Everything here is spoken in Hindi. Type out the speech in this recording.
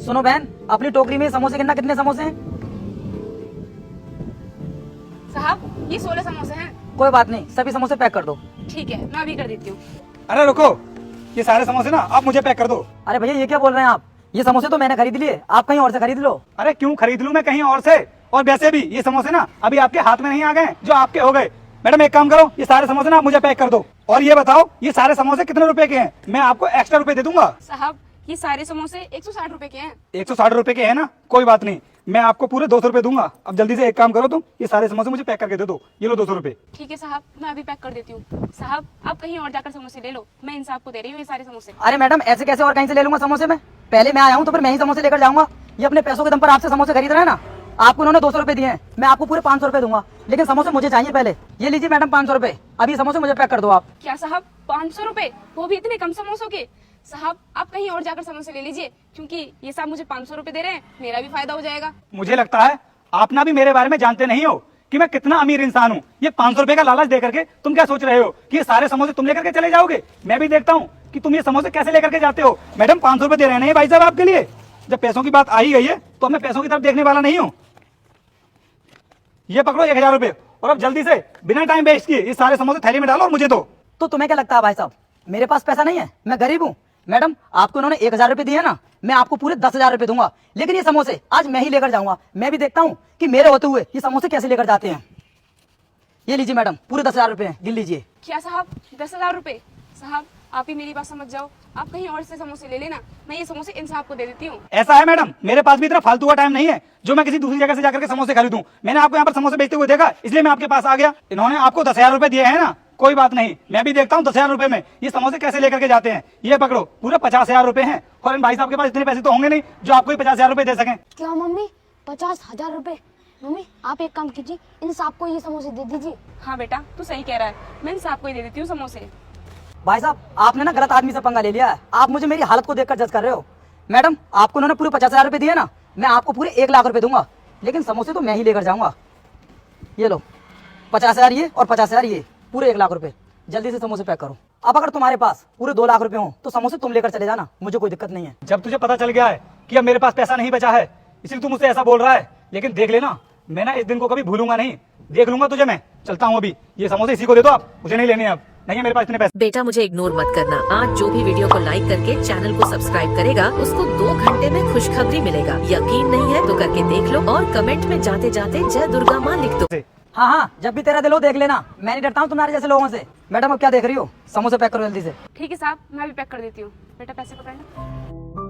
सुनो बहन, अपनी टोकरी में समोसे गिनना, कितने समोसे हैं? साहब ये 16 समोसे हैं। कोई बात नहीं, सभी समोसे पैक कर दो। ठीक है, मैं अभी कर देती हूँ। अरे रुको, ये सारे समोसे ना आप मुझे पैक कर दो। अरे भैया ये क्या बोल रहे हैं आप? ये समोसे तो मैंने खरीद लिए, आप कहीं और से खरीद लो। अरे क्यों खरीद लूं मैं कहीं और से? और वैसे भी ये समोसे ना अभी आपके हाथ में नहीं आ गए जो आपके हो गए। मैडम एक काम करो, ये सारे समोसे ना आप मुझे पैक कर दो। और ये बताओ ये सारे समोसे कितने रुपए के हैं? मैं आपको एक्स्ट्रा रुपए दे दूंगा। साहब ये सारे समोसे 160 रुपए के हैं। 160 रुपए के है ना, कोई बात नहीं, मैं आपको पूरे 200 रुपए दूंगा। अब जल्दी से एक काम करो तुम, ये सारे समोसे मुझे पैक करके दे दो। ये लो 200 रुपए। ठीक है साहब, मैं अभी पैक कर देती हूँ। साहब आप कहीं और जाकर समोसे ले लो, मैं इन साहब को दे रही हूँ ये सारे समोसे। अरे मैडम ऐसे कैसे और कहीं से ले लूंगा समोसे में? पहले मैं आया हूँ तो फिर मैं ही समोसे लेकर जाऊंगा। ये अपने पैसों के दम पर आपसे समोसे खरीद रहे हैं ना। आपको उन्होंने 200 रुपए दिए हैं, मैं आपको पूरे 500 रुपए दूंगा, लेकिन समोसे मुझे चाहिए पहले। ये लीजिए मैडम 500 रुपए, अभी समोसे मुझे पैक कर दो आप। क्या साहब 500 रुपए, वो भी इतने कम समोसों के? साहब आप कहीं और जाकर समोसे ले लीजिए, क्योंकि ये साहब मुझे 500 रुपए दे रहे हैं, मेरा भी फायदा हो जाएगा। मुझे लगता है आप ना भी मेरे बारे में जानते नहीं हो कि मैं कितना अमीर इंसान हूँ। ये 500 रुपए का लालच दे करके तुम क्या सोच रहे हो कि ये सारे समोसे तुम लेकर के चले जाओगे? मैं भी देखता हूँ कि तुम ये समोसे कैसे लेकर के जाते हो। मैडम 500 रुपए दे रहे हैं भाई साहब आपके लिए। जब पैसों की बात आ ही गई है तो मैं पैसों की तरफ देखने वाला नहीं हूँ। ये पकड़ो 1000 रुपए, और अब जल्दी से बिना टाइम वेस्ट किए ये सारे समोसे थैली में डालो और मुझे दो। तो तुम्हें क्या लगता है भाई साहब, मेरे पास पैसा नहीं है? मैं गरीब हूँ। मैडम आपको उन्होंने 1000 रुपए दिए ना, मैं आपको पूरे 10,000 रुपए दूंगा, लेकिन ये समोसे आज मैं ही लेकर जाऊंगा। मैं भी देखता हूँ कि मेरे होते हुए ये समोसे कैसे लेकर जाते हैं। ये लीजिए मैडम, पूरे 10,000 रुपए हैं, गिन लीजिए। क्या साहब 10,000 रुपए? साहब आप ही मेरी बात समझ जाओ, आप कहीं और से समोसे ले लेना, मैं ये समोसे इन साहब को दे देती हूँ। ऐसा है मैडम, मेरे पास भी इतना फालतू का टाइम नहीं है जो मैं किसी दूसरी जगह से जाकर के समोसे खरीदूं। मैंने आपको यहाँ पर समोसे बेचते हुए देखा, इसलिए मैं आपके पास आ गया। इन्होंने आपको 10,000 रुपए दिए हैं ना, कोई बात नहीं, मैं भी देखता हूँ 10,000 रुपए में ये समोसे कैसे लेकर के जाते हैं। ये पकड़ो, पूरे 50,000 रुपए हैं, और इन भाई साहब के पास इतने पैसे तो होंगे नहीं जो आपको 50,000 रुपए दे सकें। क्या मम्मी 50,000 रुपए? मम्मी आप एक काम कीजिए, इन साहब को ये समोसे दे दीजिए। हाँ बेटा तू सही कह रहा है, मैं इन साहब को ही दे देती हूँ समोसे। भाई साहब आपने ना गलत आदमी से पंगा ले लिया है। आप मुझे मेरी हालत को देखकर जज कर रहे हो। मैडम आपको उन्होंने पूरे 50,000 रुपए दिए ना, मैं आपको पूरे 1,00,000 रुपए दूंगा, लेकिन समोसे तो मैं ही लेकर जाऊंगा। ये लो 50,000 ये और 50,000 ये, पूरे 1,00,000 रुपए। जल्दी से समोसे पैक करो। अब अगर तुम्हारे पास पूरे 2,00,000 रुपए हो तो समोसे तुम लेकर चले जाना, मुझे कोई दिक्कत नहीं है। जब तुझे पता चल गया है कि अब मेरे पास पैसा नहीं बचा है, इसलिए तू मुझसे ऐसा बोल रहा है, लेकिन देख लेना मैं ना इस दिन को कभी भूलूंगा नहीं। देख लूंगा तुझे मैं। चलता हूँ अभी, ये समोसे इसी को दे दो आप, मुझे नहीं लेने अब, नहीं है मेरे पास इतने पैसे। बेटा मुझे इग्नोर मत करना। आज जो भी वीडियो को लाइक करके चैनल को सब्सक्राइब करेगा उसको 2 घंटे में खुशखबरी मिलेगा। यकीन नहीं है तो करके देख लो, और कमेंट में जाते जाते जय दुर्गा माँ लिख दो। हाँ हाँ, जब भी तेरा दिल हो देख लेना, मैं नहीं डरता हूँ तुम्हारे जैसे लोगों से। मैडम अब क्या देख रही हो, समोसे पैक करो जल्दी से। ठीक है साहब, मैं भी पैक कर देती हूँ। बेटा पैसे पकड़ना।